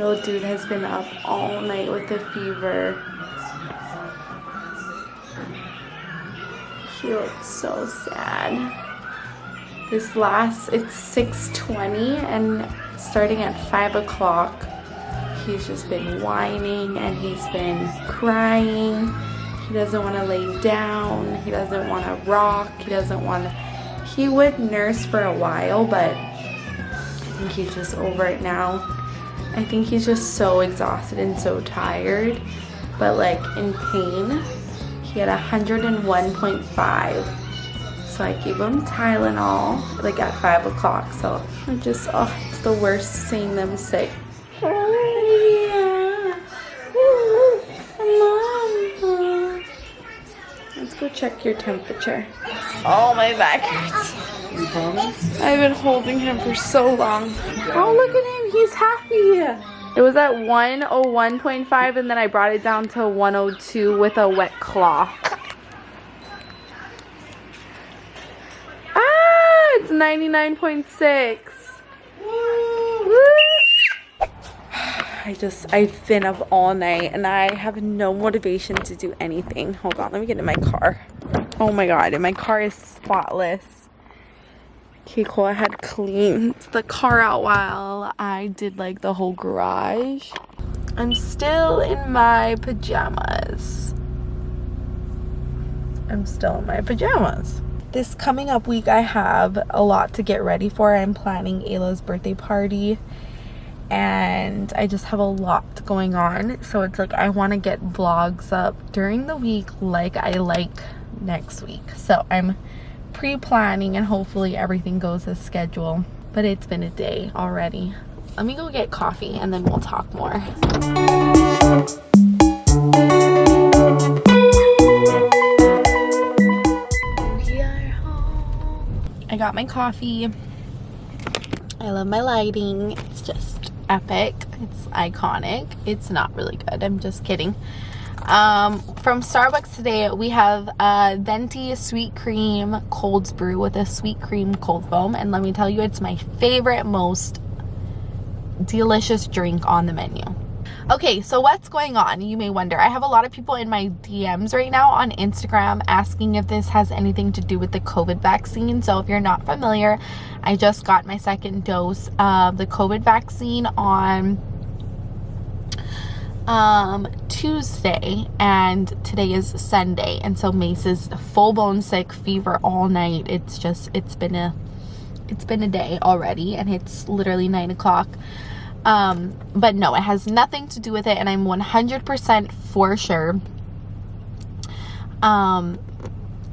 Little dude has been up all night with a fever. He looks so sad. It's 6:20 and starting at 5 o'clock, he's just been whining and he's been crying. He doesn't want to lay down. He doesn't want to rock. He would nurse for a while, but I think he's just over it now. I think he's just so exhausted and so tired, but like in pain. He had 101.5. So I gave him Tylenol like at 5 o'clock. So I'm just, it's the worst seeing them sick. Mama. Let's go check your temperature. Oh, my back hurts. I've been holding him for so long. Oh, look at him. He's happy. It was at 101.5 and then I brought it down to 102 with a wet cloth. It's 99.6. I've been up all night and I have no motivation to do anything. Hold on, let me get in my car. Oh my god, and my car is spotless. Keiko had cleaned the car out while I did like the whole garage. I'm still in my pajamas. This coming up week I have a lot to get ready for. I'm planning Ayla's birthday party and I just have a lot going on. So it's like I want to get vlogs up during the week like I like next week. So I'm pre-planning and hopefully everything goes as scheduled. But it's been a day already. Let me go get coffee and then we'll talk more. I got my coffee. I love my lighting. It's just epic. It's iconic. It's not really good. I'm just kidding. From Starbucks today, we have a venti sweet cream cold brew with a sweet cream cold foam. And let me tell you, it's my favorite, most delicious drink on the menu. Okay, so what's going on? You may wonder. I have a lot of people in my DMs right now on Instagram asking if this has anything to do with the COVID vaccine. So if you're not familiar, I just got my second dose of the COVID vaccine on Tuesday, and today is Sunday. And so Mace is full-blown sick, fever all night. It's been a day already, and it's literally 9 o'clock. But no, it has nothing to do with it, and I'm 100% for sure. And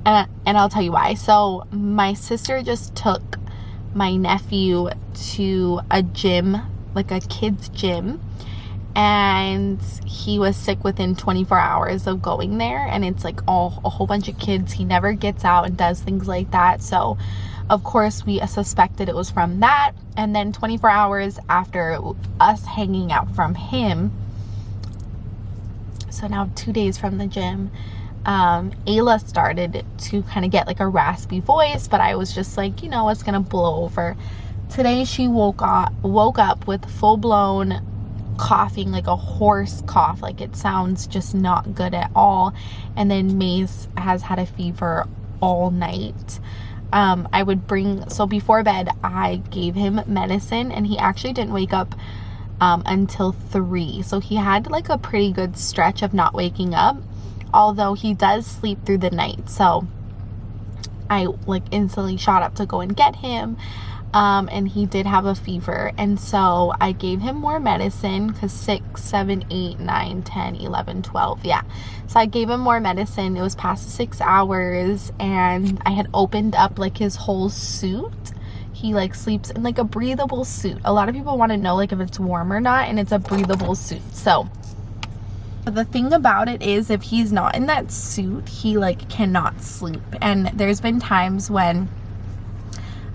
I'll tell you why. So my sister just took my nephew to a gym, like a kid's gym, and he was sick within 24 hours of going there. And it's like a whole bunch of kids. He never gets out and does things like that. So of course we suspected it was from that. And then 24 hours after us hanging out from him, so now 2 days from the gym, Ayla started to kind of get like a raspy voice, but I was just like, you know, it's gonna blow over. Today she woke up with full-blown coughing, like a hoarse cough, like it sounds just not good at all. And then Mace has had a fever all night. So before bed I gave him medicine, and he actually didn't wake up until 3. So he had like a pretty good stretch of not waking up, although he does sleep through the night. So I like instantly shot up to go and get him. And he did have a fever, and so I gave him more medicine because 6, 7, 8, 9, 10, 11, 12, yeah. So I gave him more medicine. It was past 6 hours, and I had opened up like his whole suit. He like sleeps in like a breathable suit. A lot of people want to know like if it's warm or not, and it's a breathable suit. So the thing about it is, if he's not in that suit, he like cannot sleep. And there's been times when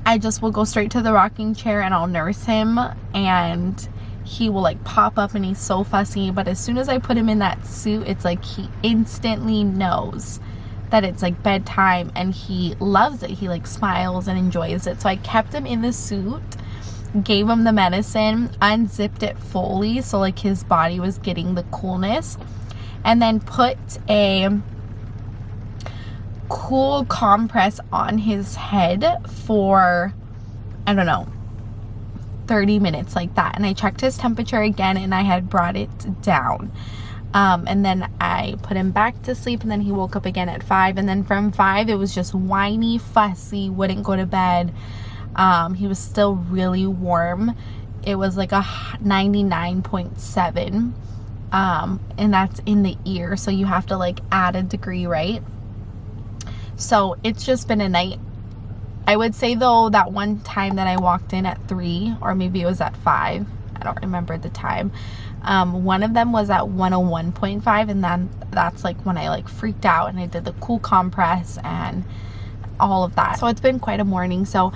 I just will go straight to the rocking chair and I'll nurse him, and he will like pop up and he's so fussy. But as soon as I put him in that suit, it's like he instantly knows that it's like bedtime, and he loves it. He like smiles and enjoys it. So I kept him in the suit, gave him the medicine, unzipped it fully so like his body was getting the coolness, and then put a cool compress on his head for, I don't know, 30 minutes like that. And I checked his temperature again and I had brought it down. And then I put him back to sleep, and then he woke up again at 5, and then from 5 it was just whiny, fussy, wouldn't go to bed. He was still really warm. It was like a 99.7, and that's in the ear, so you have to like add a degree, right? So it's just been a night. I would say though that one time that I walked in at 3, or maybe it was at 5, I don't remember the time, one of them was at 101.5, and then that's like when I like freaked out and I did the cool compress and all of that. So it's been quite a morning. So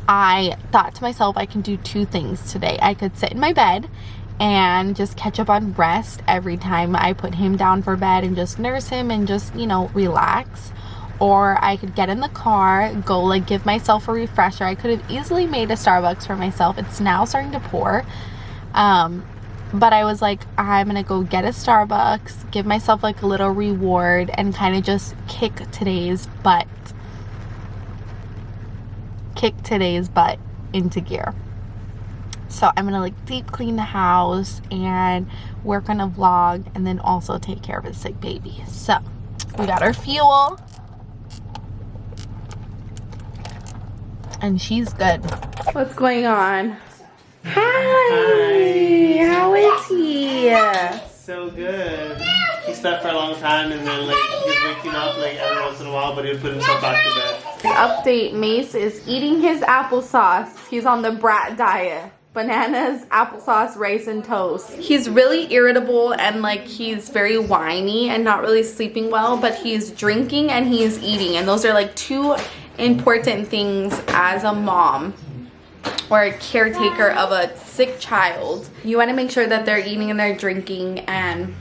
I thought to myself, I can do 2 things today. I could sit in my bed and just catch up on rest every time I put him down for bed and just nurse him and just, you know, relax. Or I could get in the car, go like give myself a refresher. I could have easily made a Starbucks for myself. It's now starting to pour. But I was like, I'm gonna go get a Starbucks, give myself like a little reward, and kind of just kick today's butt into gear. So I'm gonna like deep clean the house and work on a vlog, and then also take care of a sick baby. So we got our fuel, and she's good. What's going on? Hi. How is he? So good. He slept for a long time, and then like he was waking up like every once in a while, but he would put himself back to bed. Update: Mace is eating his applesauce. He's on the brat diet. Bananas, applesauce, rice, and toast. He's really irritable and like he's very whiny and not really sleeping well, but he's drinking and he's eating, and those are like 2 important things as a mom or a caretaker of a sick child. You want to make sure that they're eating and they're drinking, and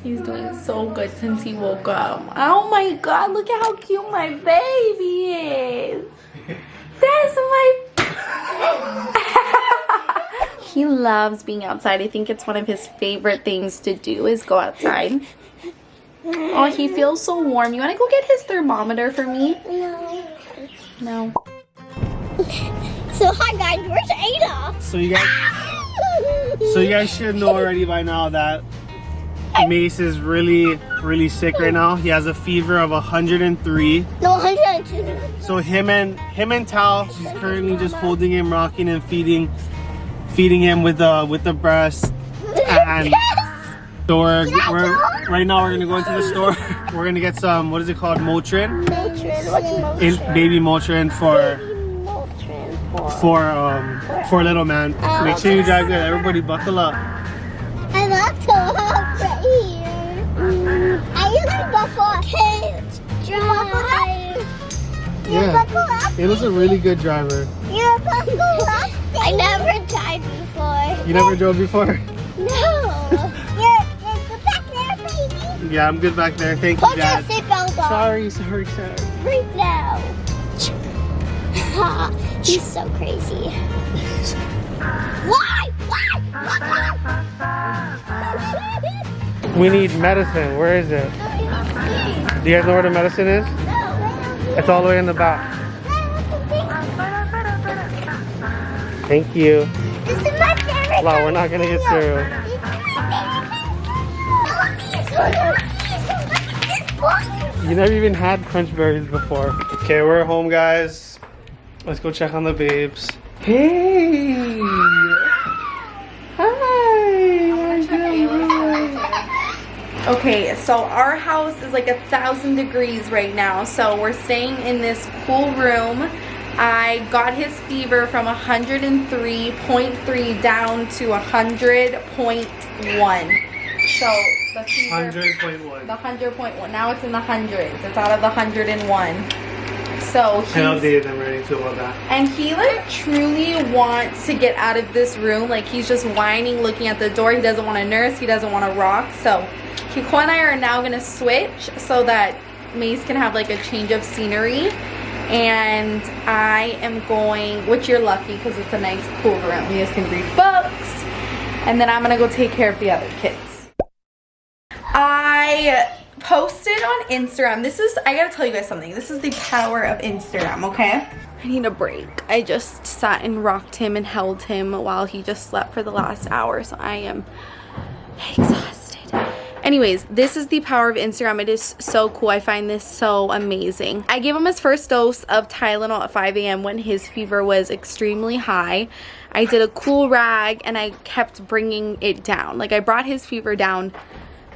he's doing so good since he woke up. Oh my god, look at how cute my baby is. That's my he loves being outside. I think it's one of his favorite things to do is go outside. Oh, he feels so warm. You want to go get his thermometer for me? No. So hi guys, where's Ada? So you guys should know already by now that Mace is really sick right now. He has a fever of 103. No, 102. So him and Tal, she's currently just holding him, rocking and feeding him with the breast. And so we're right now we're gonna go into the store. We're gonna get some, what is it called, Motrin? Motrin. What's Motrin? Baby Motrin for little man. Make sure you drive good. Everybody buckle up. I love to walk right here. I usually buckle. Kids, drive. Yeah. It was a really good driver. You're buckle up. I never drive before. You never drove before? No. You're good back there, baby. Yeah, I'm good back there. Thank you, Put your Dad. seatbelt on. Sorry. Right now. He's so crazy. Why? We need medicine. Where is it? Do you guys know where the medicine is? It's all the way in the back. Thank you. This is my favorite. Wow, we're not gonna get cereal. You never even had crunch berries before. Okay, we're home, guys. Let's go check on the babes. Hey! Hi! Okay, so our house is like 1,000 degrees right now, so we're staying in this cool room. I got his fever from 103.3 down to 100.1. So the fever, 100.1. the 100.1. Now it's in the hundreds. It's out of the 101. So I updated them already too about that. And he like truly wants to get out of this room. Like he's just whining, looking at the door. He doesn't want to nurse. He doesn't want to rock. So Kiko and I are now gonna switch so that Mace can have like a change of scenery. and I am going, which you're lucky because it's a nice cool room. You guys can read books, and then I'm gonna go take care of the other kids. I posted on Instagram. I gotta tell you guys something. This is the power of Instagram, okay? I need a break. I just sat and rocked him and held him while he just slept for the last hour, so I am exhausted. Anyways, this is the power of Instagram. It is so cool. I find this so amazing. I gave him his first dose of Tylenol at 5 a.m. when his fever was extremely high. I did a cool rag and I kept bringing it down. Like, I brought his fever down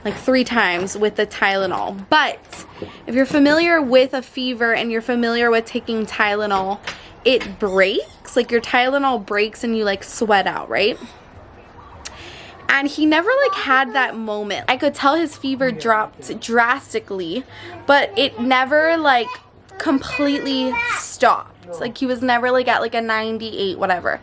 like 3 times with the Tylenol. But if you're familiar with a fever and you're familiar with taking Tylenol, it breaks. Like, your Tylenol breaks and you like sweat out, right? And he never like had that moment. I could tell his fever dropped drastically, but it never like completely stopped. Like, he was never like at like a 98, whatever.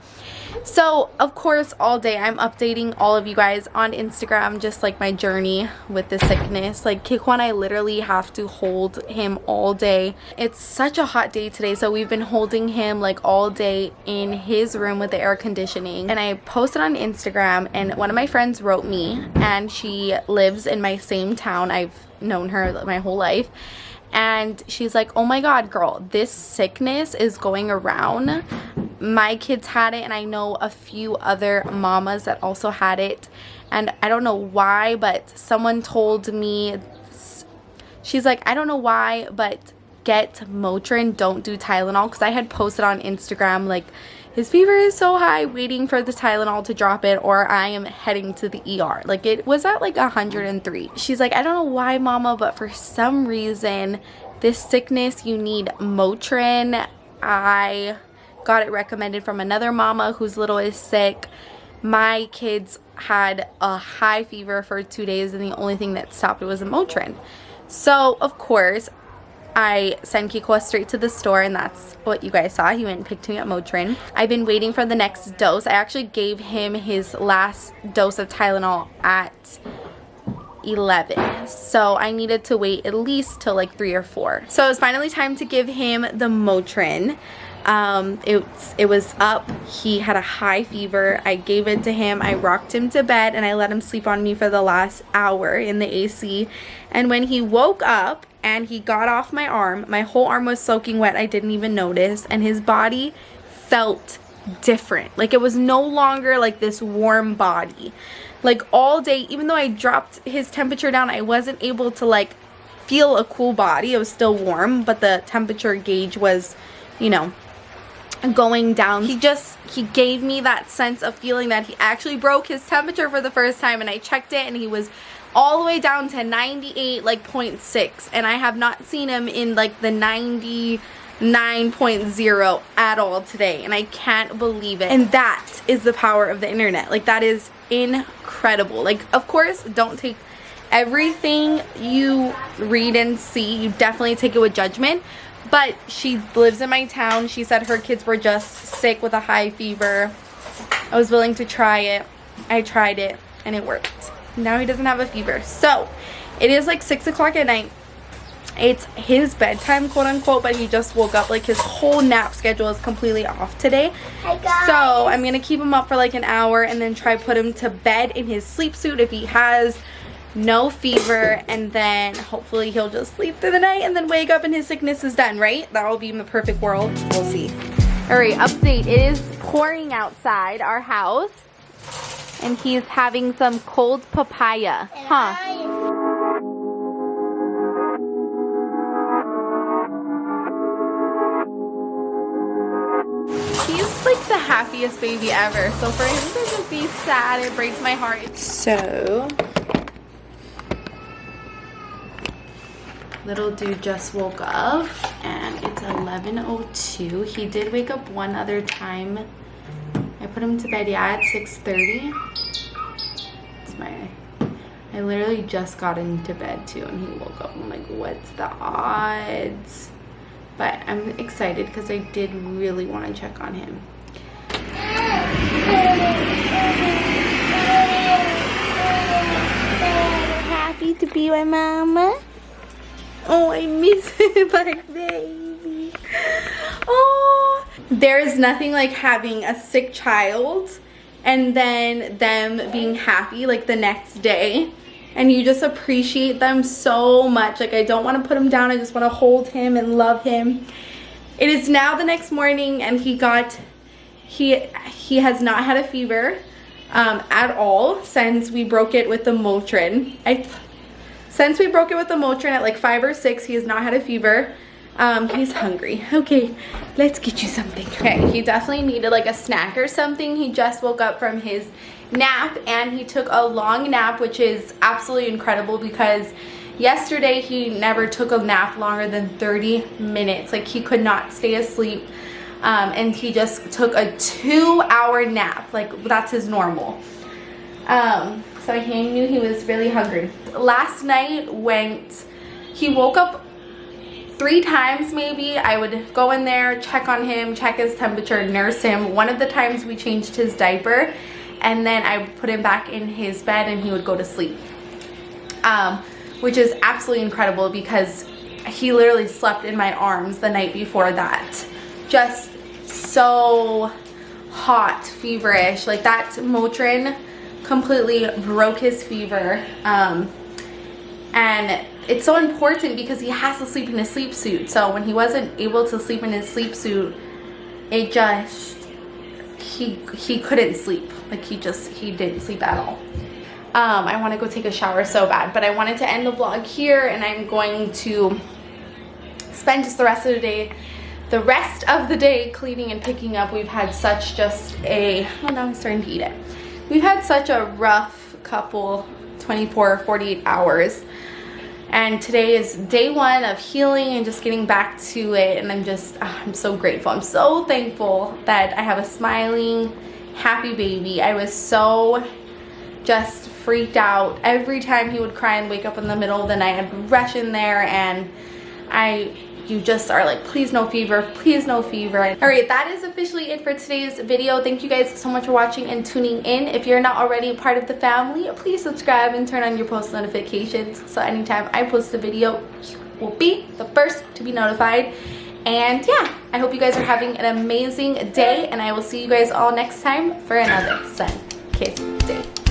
So of course all day I'm updating all of you guys on Instagram, just like my journey with the sickness. Like, Kikwan, I literally have to hold him all day. It's such a hot day today, so we've been holding him like all day in his room with the air conditioning. And I posted on Instagram, and one of my friends wrote me, and she lives in my same town. I've known her my whole life. And she's like, oh my god, girl, this sickness is going around. My kids had it, and I know a few other mamas that also had it. And I don't know why, but someone told me, she's like, I don't know why, but get Motrin, don't do Tylenol. Because I had posted on Instagram, like, his fever is so high, waiting for the Tylenol to drop it, or I am heading to the ER. Like, it was at like 103. She's like, I don't know why, mama, but for some reason, this sickness, you need Motrin. I got it recommended from another mama whose little is sick. My kids had a high fever for 2 days, and the only thing that stopped it was a Motrin. So, of course, I sent Kiko straight to the store, and that's what you guys saw. He went and picked me up Motrin. I've been waiting for the next dose. I actually gave him his last dose of Tylenol at 11. So I needed to wait at least till like 3 or 4. So it was finally time to give him the Motrin. It was up. He had a high fever. I gave it to him. I rocked him to bed, and I let him sleep on me for the last hour in the AC. And when he woke up and he got off my arm, my whole arm was soaking wet. I didn't even notice, and his body felt different. Like, it was no longer like this warm body. Like, all day, even though I dropped his temperature down, I wasn't able to like feel a cool body. It was still warm, but the temperature gauge was, you know, going down. He gave me that sense of feeling that he actually broke his temperature for the first time, and I checked it, and he was all the way down to 98 like 0.6, and I have not seen him in like the 99.0 at all today, and I can't believe it. And that is the power of the internet. Like, that is incredible. Like, of course, don't take everything you read and see, you definitely take it with judgment. But she lives in my town. She said her kids were just sick with a high fever. I was willing to try it. I tried it, and it worked. Now he doesn't have a fever. So it is like 6 o'clock at night. It's his bedtime, quote unquote, but he just woke up. Like, his whole nap schedule is completely off today. Hi guys. So I'm gonna keep him up for like an hour and then try put him to bed in his sleep suit if he has no fever, and then hopefully he'll just sleep through the night and then wake up and his sickness is done, right? That will be in the perfect world. We'll see. All right, update. It is pouring outside our house, and he's having some cold papaya, huh? He's like the happiest baby ever, so for him to just be sad, it breaks my heart. So little dude just woke up, and it's 11:02. He did wake up one other time. I put him to bed, yeah, at 6:30. I literally just got into bed too, and he woke up. I'm like, what's the odds? But I'm excited because I did really want to check on him. Happy to be with mama? Oh, I miss him like baby. Oh, there is nothing like having a sick child and then them being happy like the next day, and you just appreciate them so much. Like, I don't want to put him down. I just want to hold him and love him. It is now the next morning, and he has not had a fever at all since we broke it with the Motrin. Since we broke it with the Motrin at like 5 or 6, he has not had a fever. He's hungry. Okay, let's get you something. Okay, he definitely needed like a snack or something. He just woke up from his nap, and he took a long nap, which is absolutely incredible because yesterday he never took a nap longer than 30 minutes. Like, he could not stay asleep, and he just took a 2-hour nap. Like, that's his normal. So he knew he was really hungry. Last night he woke up 3 times maybe. I would go in there, check on him, check his temperature, nurse him. One of the times we changed his diaper, and then I would put him back in his bed and he would go to sleep. Which is absolutely incredible because he literally slept in my arms the night before that. Just so hot, feverish. Like, that Motrin completely broke his fever. And it's so important because he has to sleep in his sleep suit. So when he wasn't able to sleep in his sleep suit, it just, he couldn't sleep. Like, he didn't sleep at all. I want to go take a shower so bad, but I wanted to end the vlog here, and I'm going to spend just the rest of the day cleaning and picking up. We've had such oh, now I'm starting to eat it. We've had such a rough couple 24, 48 hours. And today is day 1 of healing and just getting back to it. And I'm so grateful. I'm so thankful that I have a smiling, happy baby. I was so just freaked out. Every time he would cry and wake up in the middle of the night, I'd rush in there, and you just are like, please no fever, please no fever. All right, that is officially it for today's video. Thank you guys so much for watching and tuning in. If you're not already a part of the family, please subscribe and turn on your post notifications so anytime I post a video, you will be the first to be notified. And yeah, I hope you guys are having an amazing day, and I will see you guys all next time for another Sunkissed day.